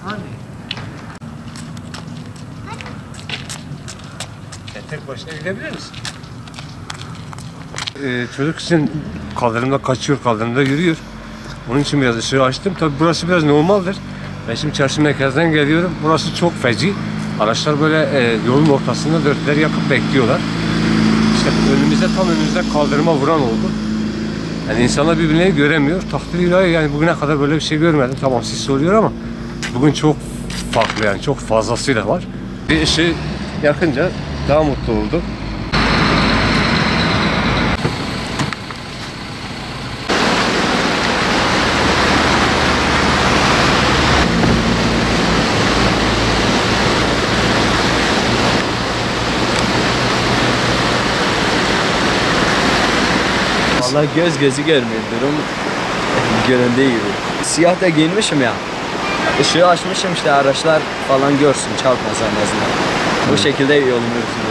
Hani? Sen tek başına gidebilir misin? Çocuk için kaldırımda kaçıyor, kaldırımda yürüyor. Onun için biraz ışığı açtım. Tabi burası biraz normaldir. Ben şimdi çarşı merkezden geliyorum. Burası çok feci. Araçlar böyle yolun ortasında dörtler yakıp bekliyorlar. İşte tam önümüzde kaldırıma vuran oldu. Yani insanlar birbirlerini göremiyor. Takdir ilahi, yani bugüne kadar böyle bir şey görmedim. Tamam sis oluyor ama bugün çok farklı, yani çok fazlasıyla var. Bir ışığı yakınca daha mutlu oldum. Vallahi göz gözü görmüyor, durum göründüğü gibi. Siyah da giyinmişim ya. Işığı açmışım işte, araçlar falan görsün, çarpmasın en azından. Bu şekilde yolumu yürütüyorum.